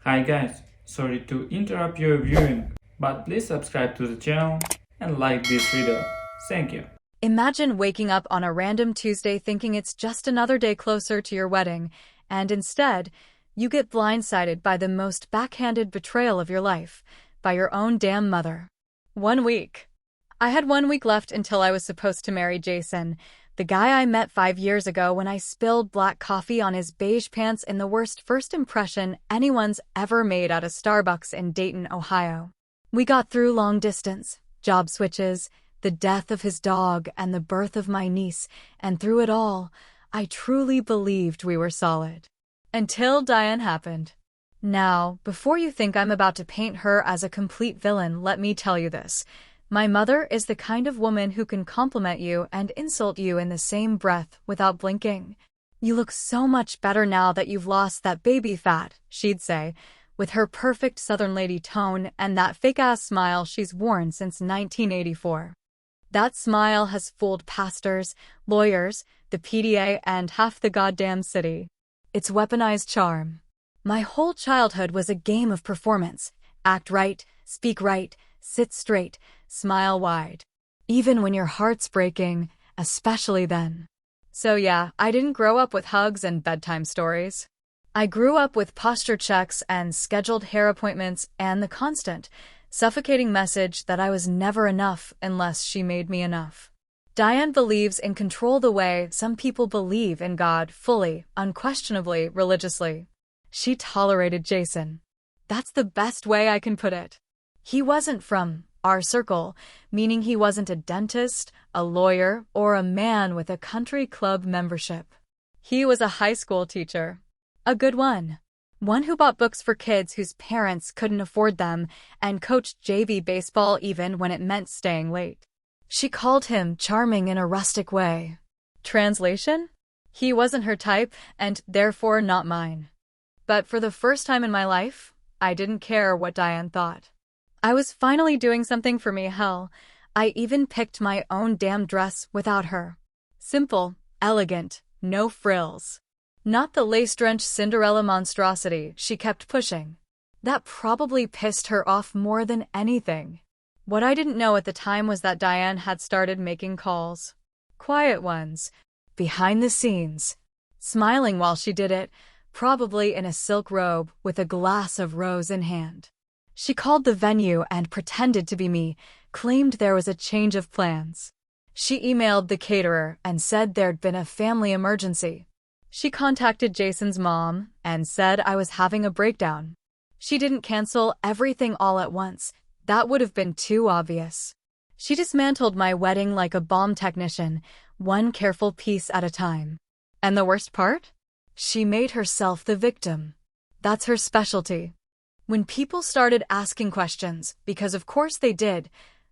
Hi guys, sorry to interrupt your viewing, but please subscribe to the channel and like this video. Thank you. Imagine waking up on a random Tuesday thinking it's just another day closer to your wedding, and instead, you get blindsided by the most backhanded betrayal of your life, by your own damn mother. 1 week. I had 1 week left until I was supposed to marry Jason, the guy I met 5 years ago when I spilled black coffee on his beige pants in the worst first impression anyone's ever made at a Starbucks in Dayton, Ohio. We got through long distance, job switches, the death of his dog, and the birth of my niece, and through it all, I truly believed we were solid. Until Diane happened. Now, before you think I'm about to paint her as a complete villain, let me tell you this. My mother is the kind of woman who can compliment you and insult you in the same breath without blinking. "You look so much better now that you've lost that baby fat," she'd say, with her perfect Southern lady tone and that fake-ass smile she's worn since 1984. That smile has fooled pastors, lawyers, the PDA, and half the goddamn city. It's weaponized charm. My whole childhood was a game of performance. Act right, speak right, sit straight, smile wide. Even when your heart's breaking, especially then. So yeah, I didn't grow up with hugs and bedtime stories. I grew up with posture checks and scheduled hair appointments and the constant, suffocating message that I was never enough unless she made me enough. Diane believes in control the way some people believe in God fully, unquestionably, religiously. She tolerated Jason. That's the best way I can put it. He wasn't from our circle, meaning he wasn't a dentist, a lawyer, or a man with a country club membership. He was a high school teacher. A good one. One who bought books for kids whose parents couldn't afford them and coached JV baseball even when it meant staying late. She called him charming in a rustic way. Translation? He wasn't her type and therefore not mine. But for the first time in my life, I didn't care what Diane thought. I was finally doing something for me, hell. I even picked my own damn dress without her. Simple, elegant, no frills. Not the lace-drenched Cinderella monstrosity she kept pushing. That probably pissed her off more than anything. What I didn't know at the time was that Diane had started making calls. Quiet ones. Behind the scenes. Smiling while she did it, probably in a silk robe with a glass of rose in hand. She called the venue and pretended to be me, claimed there was a change of plans. She emailed the caterer and said there'd been a family emergency. She contacted Jason's mom and said I was having a breakdown. She didn't cancel everything all at once. That would have been too obvious. She dismantled my wedding like a bomb technician, one careful piece at a time. And the worst part? She made herself the victim. That's her specialty. When people started asking questions, because of course they did,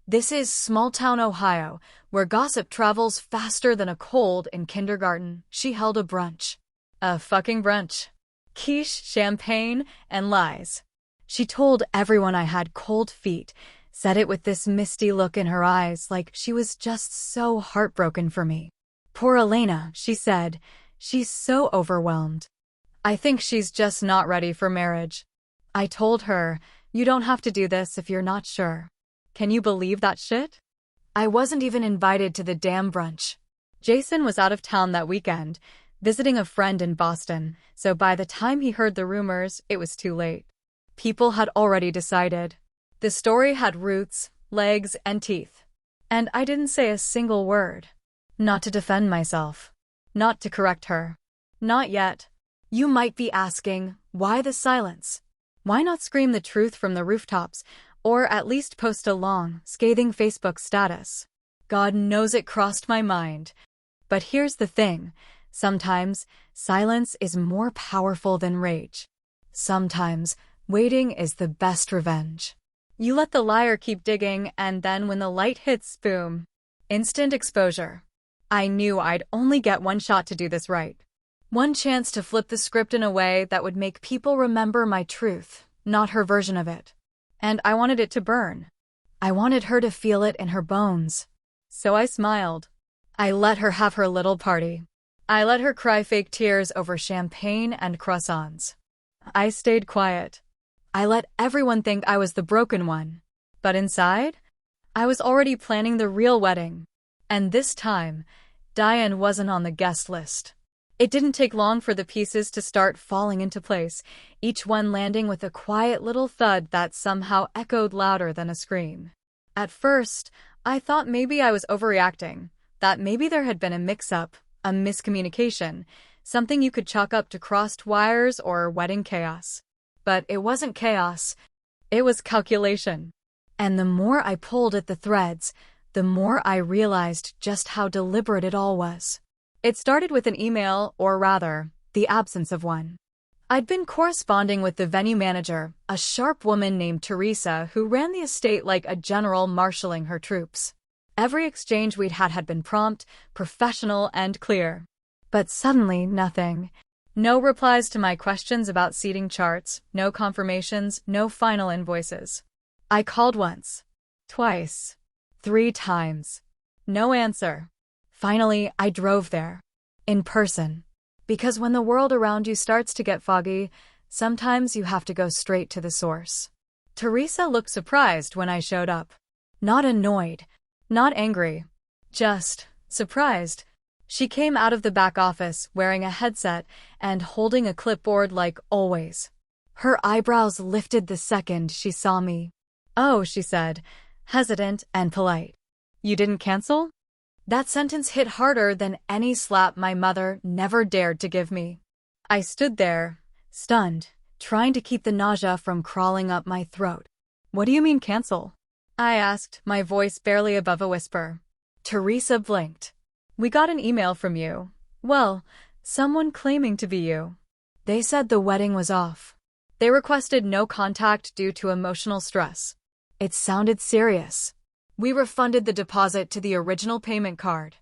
this is small-town Ohio, where gossip travels faster than a cold in kindergarten, she held a brunch. A fucking brunch. Quiche, champagne, and lies. She told everyone I had cold feet, said it with this misty look in her eyes like she was just so heartbroken for me. Poor Elena, she said, she's so overwhelmed. I think she's just not ready for marriage. I told her, you don't have to do this if you're not sure. Can you believe that shit? I wasn't even invited to the damn brunch. Jason was out of town that weekend, visiting a friend in Boston, so by the time he heard the rumors, it was too late. People had already decided. The story had roots, legs, and teeth. And I didn't say a single word. Not to defend myself. Not to correct her. Not yet. You might be asking, why the silence? Why not scream the truth from the rooftops, or at least post a long, scathing Facebook status? God knows it crossed my mind. But here's the thing. Sometimes, silence is more powerful than rage. Sometimes, waiting is the best revenge. You let the liar keep digging, and then when the light hits, boom. Instant exposure. I knew I'd only get one shot to do this right. One chance to flip the script in a way that would make people remember my truth, not her version of it. And I wanted it to burn. I wanted her to feel it in her bones. So I smiled. I let her have her little party. I let her cry fake tears over champagne and croissants. I stayed quiet. I let everyone think I was the broken one. But inside, I was already planning the real wedding. And this time, Diane wasn't on the guest list. It didn't take long for the pieces to start falling into place, each one landing with a quiet little thud that somehow echoed louder than a scream. At first, I thought maybe I was overreacting, that maybe there had been a mix-up, a miscommunication, something you could chalk up to crossed wires or wedding chaos. But it wasn't chaos, it was calculation. And the more I pulled at the threads, the more I realized just how deliberate it all was. It started with an email, or rather, the absence of one. I'd been corresponding with the venue manager, a sharp woman named Teresa who ran the estate like a general marshalling her troops. Every exchange we'd had been prompt, professional, and clear. But suddenly, nothing. No replies to my questions about seating charts, no confirmations, no final invoices. I called once, twice, 3 times. No answer. Finally, I drove there. In person. Because when the world around you starts to get foggy, sometimes you have to go straight to the source. Teresa looked surprised when I showed up. Not annoyed. Not angry. Just surprised. She came out of the back office wearing a headset and holding a clipboard like always. Her eyebrows lifted the second she saw me. "Oh," she said, hesitant and polite. "You didn't cancel?" That sentence hit harder than any slap my mother never dared to give me. I stood there, stunned, trying to keep the nausea from crawling up my throat. "What do you mean cancel?" I asked, my voice barely above a whisper. Teresa blinked. "We got an email from you. Well, someone claiming to be you. They said the wedding was off. They requested no contact due to emotional stress." It sounded serious. "We refunded the deposit to the original payment card."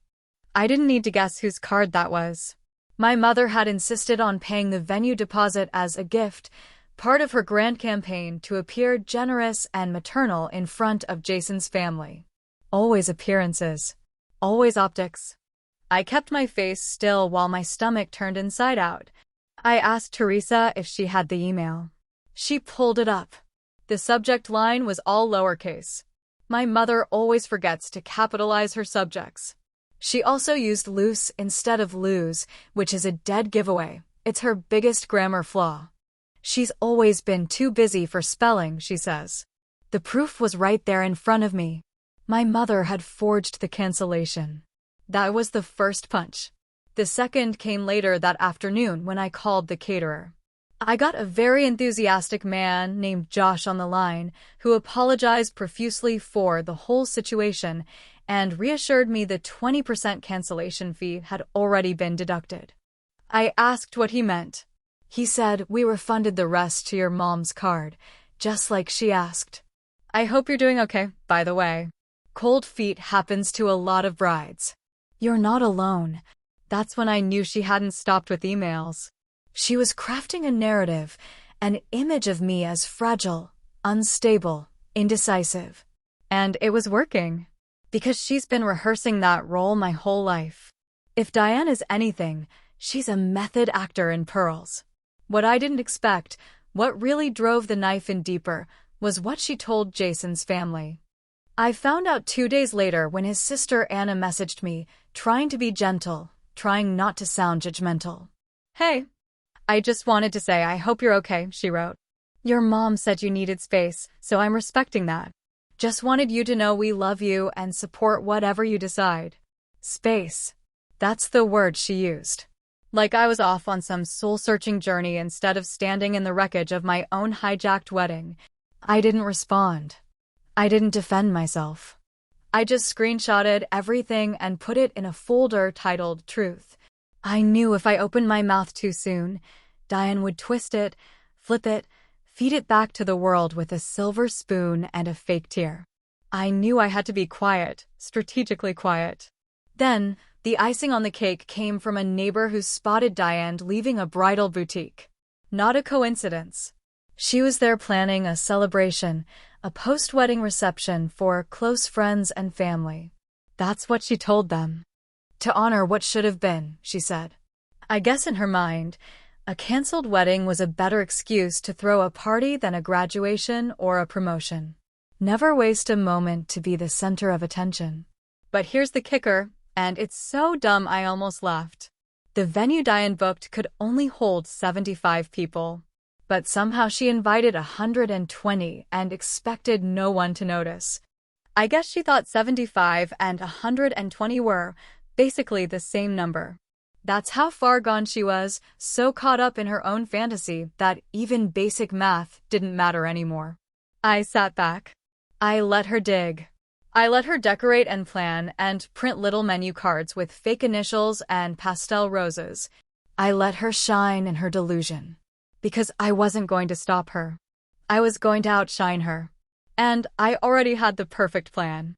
I didn't need to guess whose card that was. My mother had insisted on paying the venue deposit as a gift, part of her grand campaign to appear generous and maternal in front of Jason's family. Always appearances. Always optics. I kept my face still while my stomach turned inside out. I asked Teresa if she had the email. She pulled it up. The subject line was all lowercase. My mother always forgets to capitalize her subjects. She also used loose instead of lose, which is a dead giveaway. It's her biggest grammar flaw. She's always been too busy for spelling, she says. The proof was right there in front of me. My mother had forged the cancellation. That was the first punch. The second came later that afternoon when I called the caterer. I got a very enthusiastic man named Josh on the line who apologized profusely for the whole situation and reassured me the 20% cancellation fee had already been deducted. I asked what he meant. He said, "We refunded the rest to your mom's card, just like she asked." I hope you're doing okay, by the way. Cold feet happens to a lot of brides. You're not alone. That's when I knew she hadn't stopped with emails. She was crafting a narrative, an image of me as fragile, unstable, indecisive. And it was working. Because she's been rehearsing that role my whole life. If Diane is anything, she's a method actor in pearls. What I didn't expect, what really drove the knife in deeper, was what she told Jason's family. I found out 2 days later when his sister Anna messaged me, trying to be gentle, trying not to sound judgmental. "Hey. I just wanted to say I hope you're okay," she wrote. "Your mom said you needed space, so I'm respecting that. Just wanted you to know we love you and support whatever you decide." Space. That's the word she used. Like I was off on some soul-searching journey instead of standing in the wreckage of my own hijacked wedding. I didn't respond. I didn't defend myself. I just screenshotted everything and put it in a folder titled Truth. I knew if I opened my mouth too soon, Diane would twist it, flip it, feed it back to the world with a silver spoon and a fake tear. I knew I had to be quiet, strategically quiet. Then, the icing on the cake came from a neighbor who spotted Diane leaving a bridal boutique. Not a coincidence. She was there planning a celebration, a post-wedding reception for close friends and family. That's what she told them. To honor what should have been, she said. I guess in her mind, A canceled wedding was a better excuse to throw a party than a graduation or a promotion. Never waste a moment to be the center of attention. But here's the kicker, and it's so dumb I almost laughed. The venue Diane booked could only hold 75 people. But somehow she invited 120 and expected no one to notice. I guess she thought 75 and 120 were basically the same number. That's how far gone she was, so caught up in her own fantasy that even basic math didn't matter anymore. I sat back. I let her dig. I let her decorate and plan and print little menu cards with fake initials and pastel roses. I let her shine in her delusion. Because I wasn't going to stop her. I was going to outshine her. And I already had the perfect plan.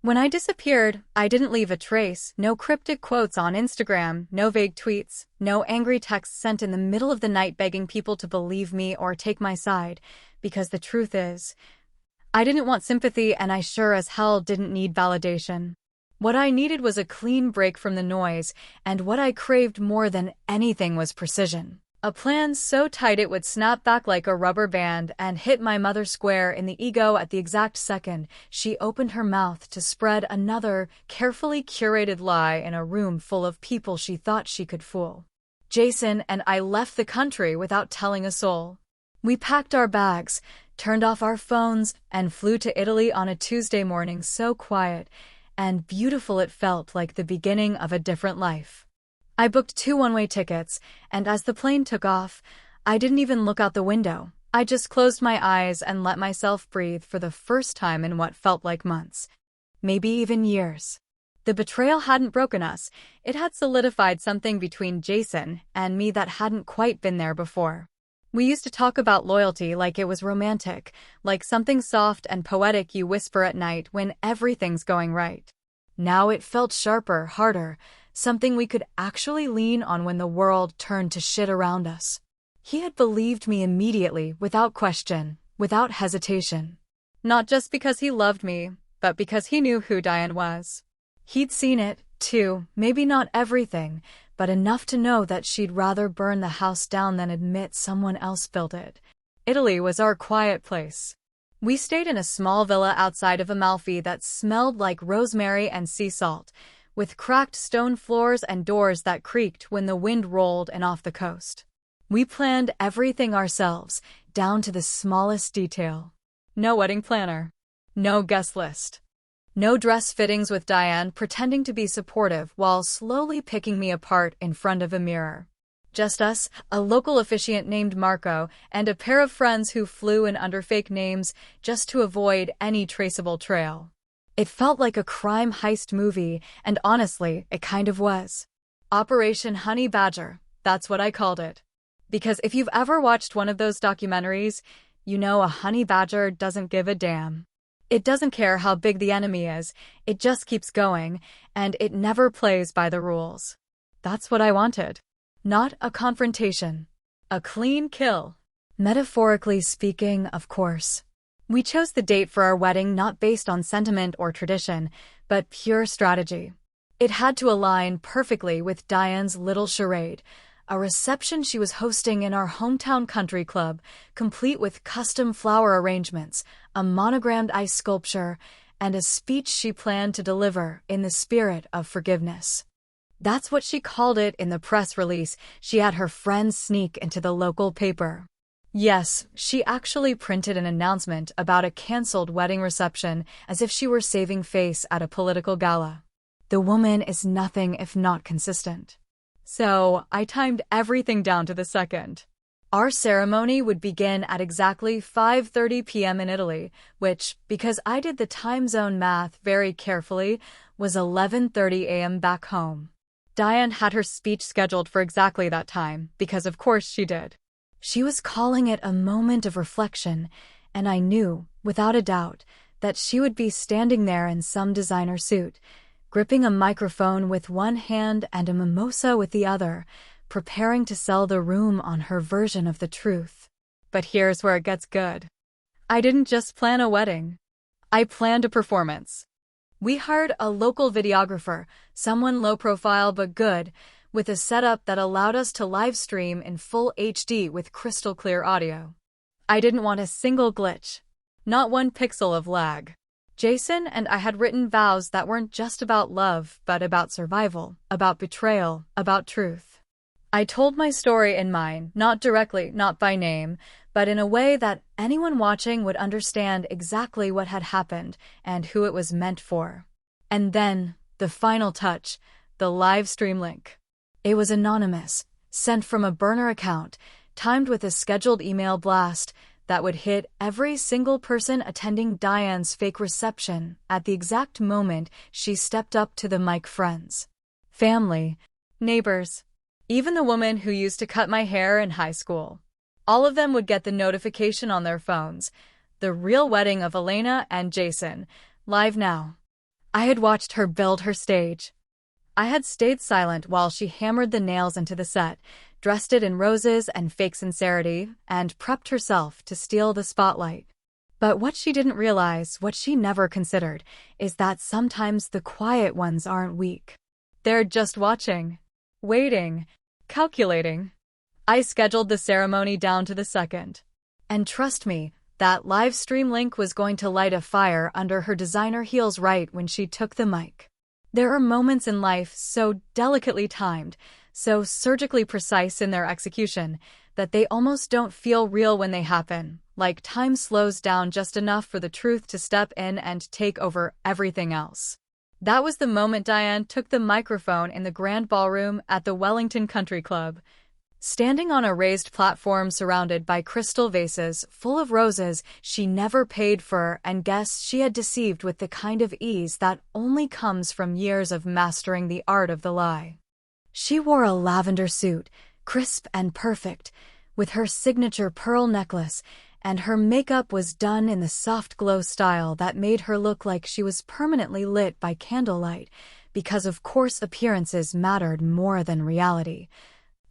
When I disappeared, I didn't leave a trace, no cryptic quotes on Instagram, no vague tweets, no angry texts sent in the middle of the night begging people to believe me or take my side, because the truth is, I didn't want sympathy and I sure as hell didn't need validation. What I needed was a clean break from the noise, and what I craved more than anything was precision. A plan so tight it would snap back like a rubber band and hit my mother square in the ego at the exact second she opened her mouth to spread another carefully curated lie in a room full of people she thought she could fool. Jason and I left the country without telling a soul. We packed our bags, turned off our phones, and flew to Italy on a Tuesday morning so quiet and beautiful it felt like the beginning of a different life. I booked 2 one-way tickets, and as the plane took off, I didn't even look out the window. I just closed my eyes and let myself breathe for the first time in what felt like months, maybe even years. The betrayal hadn't broken us. It had solidified something between Jason and me that hadn't quite been there before. We used to talk about loyalty like it was romantic, like something soft and poetic you whisper at night when everything's going right. Now it felt sharper, harder, something we could actually lean on when the world turned to shit around us. He had believed me immediately, without question, without hesitation. Not just because he loved me, but because he knew who Diane was. He'd seen it, too, maybe not everything, but enough to know that she'd rather burn the house down than admit someone else built it. Italy was our quiet place. We stayed in a small villa outside of Amalfi that smelled like rosemary and sea salt, with cracked stone floors and doors that creaked when the wind rolled in off the coast. We planned everything ourselves, down to the smallest detail. No wedding planner. No guest list. No dress fittings with Diane pretending to be supportive while slowly picking me apart in front of a mirror. Just us, a local officiant named Marco, and a pair of friends who flew in under fake names just to avoid any traceable trail. It felt like a crime heist movie, and honestly, it kind of was. Operation Honey Badger, that's what I called it. Because if you've ever watched one of those documentaries, you know a honey badger doesn't give a damn. It doesn't care how big the enemy is, it just keeps going, and it never plays by the rules. That's what I wanted. Not a confrontation. A clean kill. Metaphorically speaking, of course. We chose the date for our wedding not based on sentiment or tradition, but pure strategy. It had to align perfectly with Diane's little charade, a reception she was hosting in our hometown country club, complete with custom flower arrangements, a monogrammed ice sculpture, and a speech she planned to deliver in the spirit of forgiveness. That's what she called it in the press release she had her friends sneak into the local paper. Yes, she actually printed an announcement about a canceled wedding reception as if she were saving face at a political gala. The woman is nothing if not consistent. So, I timed everything down to the second. Our ceremony would begin at exactly 5:30 p.m. in Italy, which, because I did the time zone math very carefully, was 11:30 a.m. back home. Diane had her speech scheduled for exactly that time, because of course she did. She was calling it a moment of reflection, and I knew, without a doubt, that she would be standing there in some designer suit, gripping a microphone with one hand and a mimosa with the other, preparing to sell the room on her version of the truth. But here's where it gets good. I didn't just plan a wedding. I planned a performance. We hired a local videographer, someone low profile but good, with a setup that allowed us to live stream in full HD with crystal clear audio. I didn't want a single glitch. Not one pixel of lag. Jason and I had written vows that weren't just about love, but about survival, about betrayal, about truth. I told my story in mine, not directly, not by name, but in a way that anyone watching would understand exactly what had happened and who it was meant for. And then, the final touch, the live stream link. It was anonymous, sent from a burner account, timed with a scheduled email blast that would hit every single person attending Diane's fake reception at the exact moment she stepped up to the mic. Friends, family, neighbors, even the woman who used to cut my hair in high school. All of them would get the notification on their phones. The real wedding of Elena and Jason, live now. I had watched her build her stage. I had stayed silent while she hammered the nails into the set, dressed it in roses and fake sincerity, and prepped herself to steal the spotlight. But what she didn't realize, what she never considered, is that sometimes the quiet ones aren't weak. They're just watching, waiting, calculating. I scheduled the ceremony down to the second. And trust me, that live stream link was going to light a fire under her designer heels right when she took the mic. There are moments in life so delicately timed, so surgically precise in their execution, that they almost don't feel real when they happen, like time slows down just enough for the truth to step in and take over everything else. That was the moment Diane took the microphone in the grand ballroom at the Wellington Country Club. Standing on a raised platform surrounded by crystal vases full of roses she never paid for and guests she had deceived with the kind of ease that only comes from years of mastering the art of the lie. She wore a lavender suit, crisp and perfect, with her signature pearl necklace, and her makeup was done in the soft glow style that made her look like she was permanently lit by candlelight, because of course appearances mattered more than reality.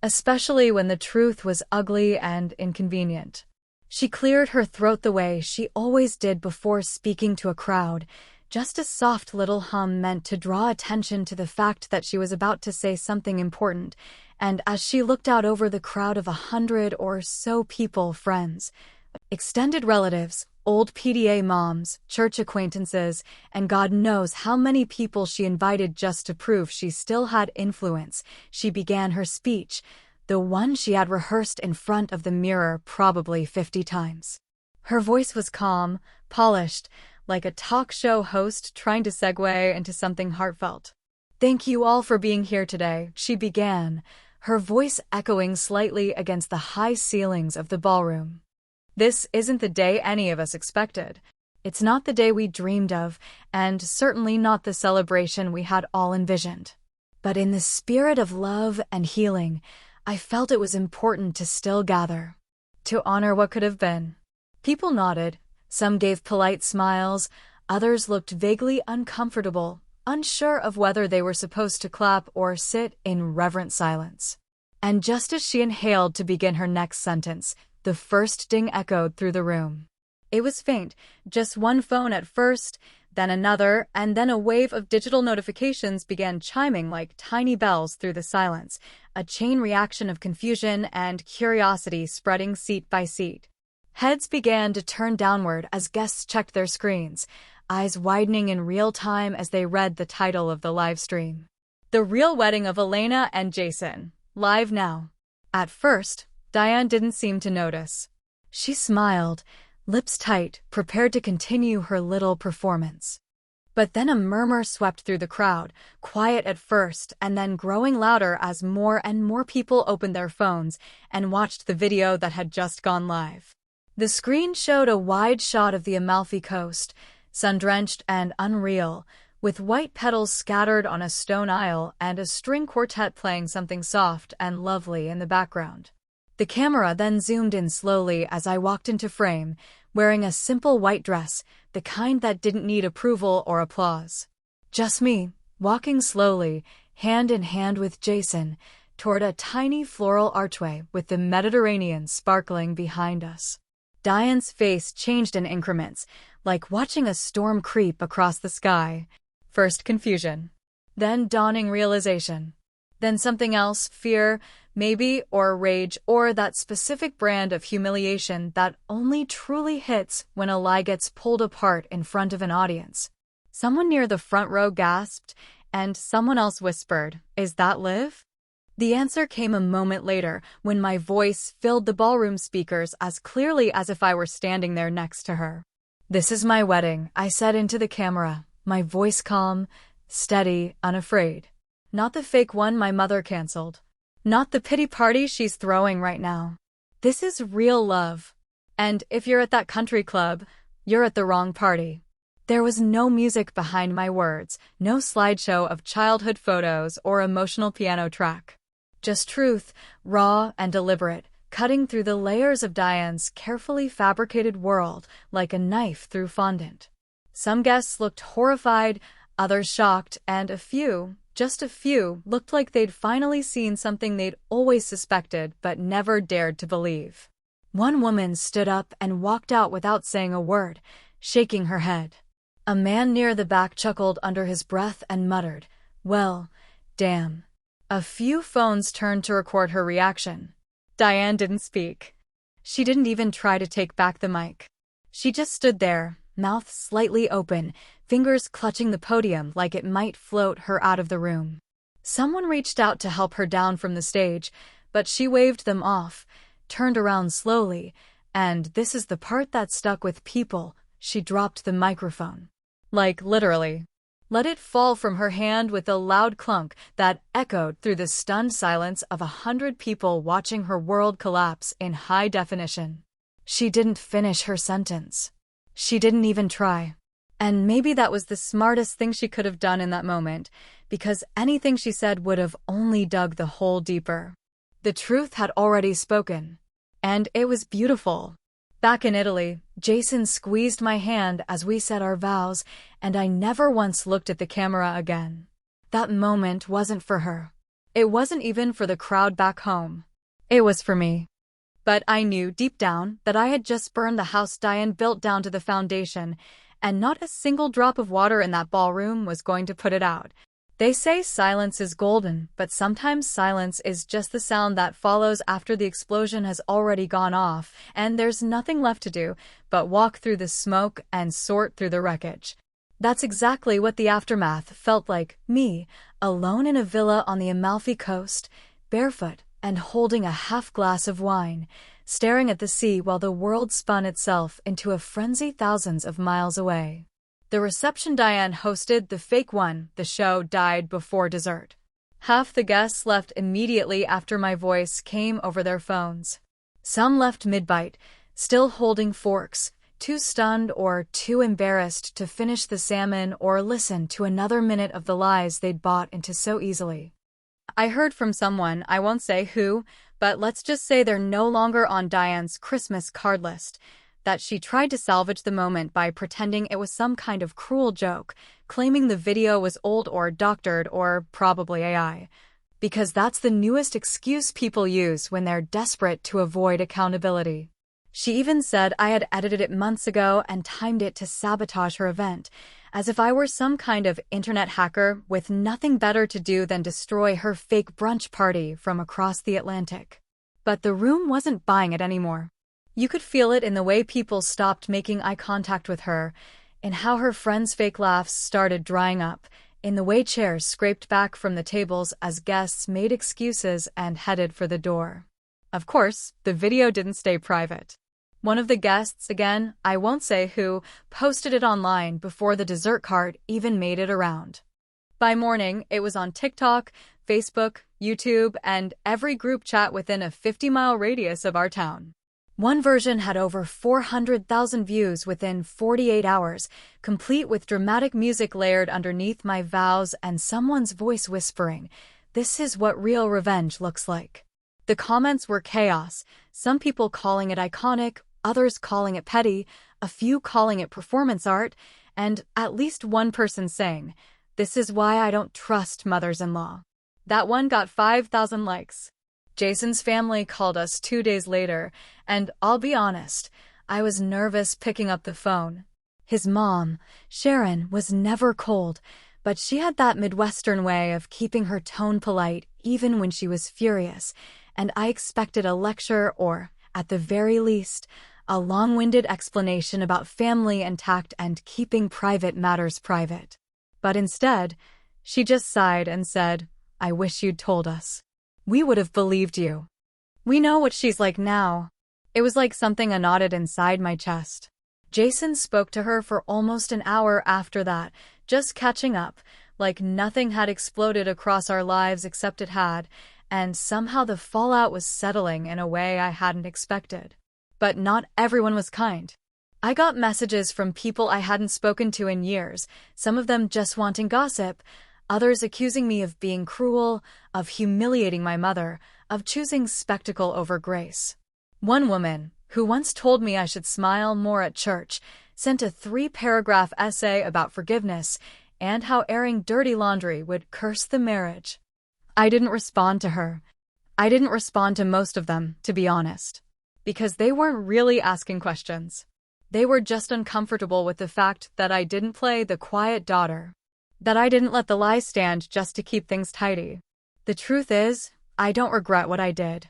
Especially when the truth was ugly and inconvenient. She cleared her throat the way she always did before speaking to a crowd, just a soft little hum meant to draw attention to the fact that she was about to say something important, and as she looked out over the crowd of 100 or so people, friends, extended relatives, old PDA moms, church acquaintances, and God knows how many people she invited just to prove she still had influence, she began her speech, the one she had rehearsed in front of the mirror probably 50 times. Her voice was calm, polished, like a talk show host trying to segue into something heartfelt. "Thank you all for being here today," she began, her voice echoing slightly against the high ceilings of the ballroom. "This isn't the day any of us expected. It's not the day we dreamed of, and certainly not the celebration we had all envisioned. But in the spirit of love and healing, I felt it was important to still gather, to honor what could have been." People nodded. Some gave polite smiles, others looked vaguely uncomfortable, unsure of whether they were supposed to clap or sit in reverent silence. And just as she inhaled to begin her next sentence, the first ding echoed through the room. It was faint, just one phone at first, then another, and then a wave of digital notifications began chiming like tiny bells through the silence, a chain reaction of confusion and curiosity spreading seat by seat. Heads began to turn downward as guests checked their screens, eyes widening in real time as they read the title of the live stream. "The Real Wedding of Elena and Jason, live now." At first, Diane didn't seem to notice. She smiled, lips tight, prepared to continue her little performance. But then a murmur swept through the crowd, quiet at first and then growing louder as more and more people opened their phones and watched the video that had just gone live. The screen showed a wide shot of the Amalfi Coast, sun-drenched and unreal, with white petals scattered on a stone aisle and a string quartet playing something soft and lovely in the background. The camera then zoomed in slowly as I walked into frame, wearing a simple white dress, the kind that didn't need approval or applause. Just me, walking slowly, hand in hand with Jason, toward a tiny floral archway with the Mediterranean sparkling behind us. Diane's face changed in increments, like watching a storm creep across the sky. First confusion. Then dawning realization. Then something else, fear, maybe, or rage, or that specific brand of humiliation that only truly hits when a lie gets pulled apart in front of an audience. Someone near the front row gasped, and someone else whispered, "Is that Liv?" The answer came a moment later when my voice filled the ballroom speakers as clearly as if I were standing there next to her. "This is my wedding," I said into the camera, my voice calm, steady, unafraid. Not the fake one my mother canceled. Not the pity party she's throwing right now. This is real love. And if you're at that country club, you're at the wrong party. There was no music behind my words, no slideshow of childhood photos or emotional piano track. Just truth, raw and deliberate, cutting through the layers of Diane's carefully fabricated world like a knife through fondant. Some guests looked horrified, others shocked, and a few, just a few, looked like they'd finally seen something they'd always suspected but never dared to believe. One woman stood up and walked out without saying a word, shaking her head. A man near the back chuckled under his breath and muttered, "Well, damn." A few phones turned to record her reaction. Diane didn't speak. She didn't even try to take back the mic. She just stood there, mouth slightly open, fingers clutching the podium like it might float her out of the room. Someone reached out to help her down from the stage, but she waved them off, turned around slowly, and this is the part that stuck with people, she dropped the microphone. Like, literally. Let it fall from her hand with a loud clunk that echoed through the stunned silence of 100 people watching her world collapse in high definition. She didn't finish her sentence. She didn't even try. And maybe that was the smartest thing she could have done in that moment, because anything she said would have only dug the hole deeper. The truth had already spoken. And it was beautiful. Back in Italy, Jason squeezed my hand as we said our vows, and I never once looked at the camera again. That moment wasn't for her. It wasn't even for the crowd back home. It was for me. But I knew deep down that I had just burned the house Diane built down to the foundation, and not a single drop of water in that ballroom was going to put it out. They say silence is golden, but sometimes silence is just the sound that follows after the explosion has already gone off, and there's nothing left to do but walk through the smoke and sort through the wreckage. That's exactly what the aftermath felt like, me, alone in a villa on the Amalfi Coast, barefoot and holding a half glass of wine, staring at the sea while the world spun itself into a frenzy thousands of miles away. The reception Diane hosted, the fake one, the show died before dessert. Half the guests left immediately after my voice came over their phones. Some left mid-bite, still holding forks, too stunned or too embarrassed to finish the salmon or listen to another minute of the lies they'd bought into so easily. I heard from someone, I won't say who, but let's just say they're no longer on Diane's Christmas card list, that she tried to salvage the moment by pretending it was some kind of cruel joke, claiming the video was old or doctored or probably AI. Because that's the newest excuse people use when they're desperate to avoid accountability. She even said I had edited it months ago and timed it to sabotage her event, as if I were some kind of internet hacker with nothing better to do than destroy her fake brunch party from across the Atlantic. But the room wasn't buying it anymore. You could feel it in the way people stopped making eye contact with her, in how her friends' fake laughs started drying up, in the way chairs scraped back from the tables as guests made excuses and headed for the door. Of course, the video didn't stay private. One of the guests, again, I won't say who, posted it online before the dessert cart even made it around. By morning, it was on TikTok, Facebook, YouTube, and every group chat within a 50-mile radius of our town. One version had over 400,000 views within 48 hours, complete with dramatic music layered underneath my vows and someone's voice whispering, "This is what real revenge looks like." The comments were chaos, some people calling it iconic, others calling it petty, a few calling it performance art, and at least one person saying, "This is why I don't trust mothers-in-law." That one got 5,000 likes. Jason's family called us 2 days later, and I'll be honest, I was nervous picking up the phone. His mom, Sharon, was never cold, But she had that Midwestern way of keeping her tone polite even when she was furious, and I expected a lecture or, at the very least, a long-winded explanation about family and tact and keeping private matters private. But instead, she just sighed and said, "I wish you'd told us. We would have believed you." We know what she's like now. It was like something knotted inside my chest. Jason spoke to her for almost an hour after that, just catching up, like nothing had exploded across our lives except it had, and somehow the fallout was settling in a way I hadn't expected. But not everyone was kind. I got messages from people I hadn't spoken to in years, some of them just wanting gossip, others accusing me of being cruel, of humiliating my mother, of choosing spectacle over grace. One woman, who once told me I should smile more at church, sent a 3-paragraph essay about forgiveness and how airing dirty laundry would curse the marriage. I didn't respond to her. I didn't respond to most of them, to be honest, because they weren't really asking questions. They were just uncomfortable with the fact that I didn't play the quiet daughter, that I didn't let the lie stand just to keep things tidy. The truth is, I don't regret what I did.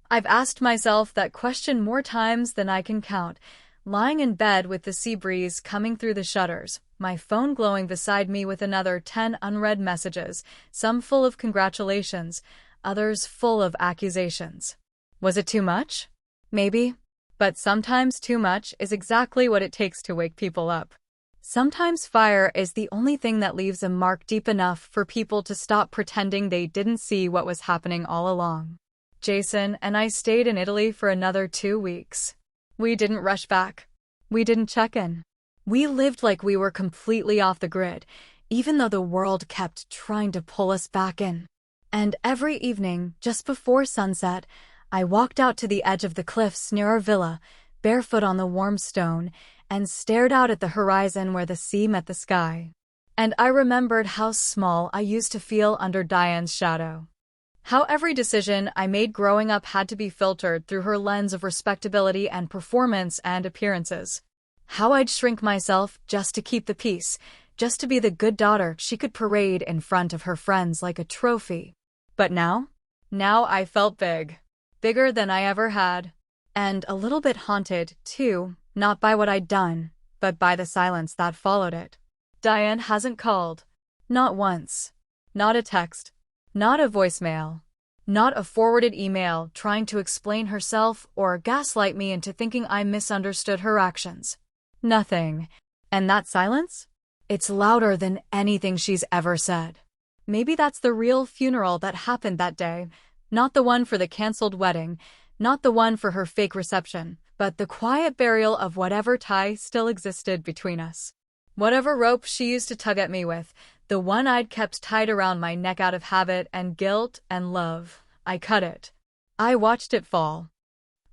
I've asked myself that question more times than I can count, lying in bed with the sea breeze coming through the shutters, my phone glowing beside me with another 10 unread messages, some full of congratulations, others full of accusations. Was it too much? Maybe. But sometimes too much is exactly what it takes to wake people up. Sometimes fire is the only thing that leaves a mark deep enough for people to stop pretending they didn't see what was happening all along. Jason and I stayed in Italy for another 2 weeks. We didn't rush back. We didn't check in. We lived like we were completely off the grid, even though the world kept trying to pull us back in. And every evening, just before sunset, I walked out to the edge of the cliffs near our villa, barefoot on the warm stone, and stared out at the horizon where the sea met the sky. And I remembered how small I used to feel under Diane's shadow. How every decision I made growing up had to be filtered through her lens of respectability and performance and appearances. How I'd shrink myself just to keep the peace, just to be the good daughter she could parade in front of her friends like a trophy. But now I felt big. Bigger than I ever had. And a little bit haunted, too, not by what I'd done, but by the silence that followed it. Diane hasn't called. Not once. Not a text. Not a voicemail. Not a forwarded email trying to explain herself or gaslight me into thinking I misunderstood her actions. Nothing. And that silence? It's louder than anything she's ever said. Maybe that's the real funeral that happened that day. Not the one for the canceled wedding, not the one for her fake reception, but the quiet burial of whatever tie still existed between us. Whatever rope she used to tug at me with, the one I'd kept tied around my neck out of habit and guilt and love, I cut it. I watched it fall.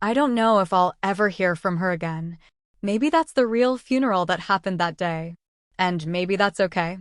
I don't know if I'll ever hear from her again. Maybe that's the real funeral that happened that day. And maybe that's okay.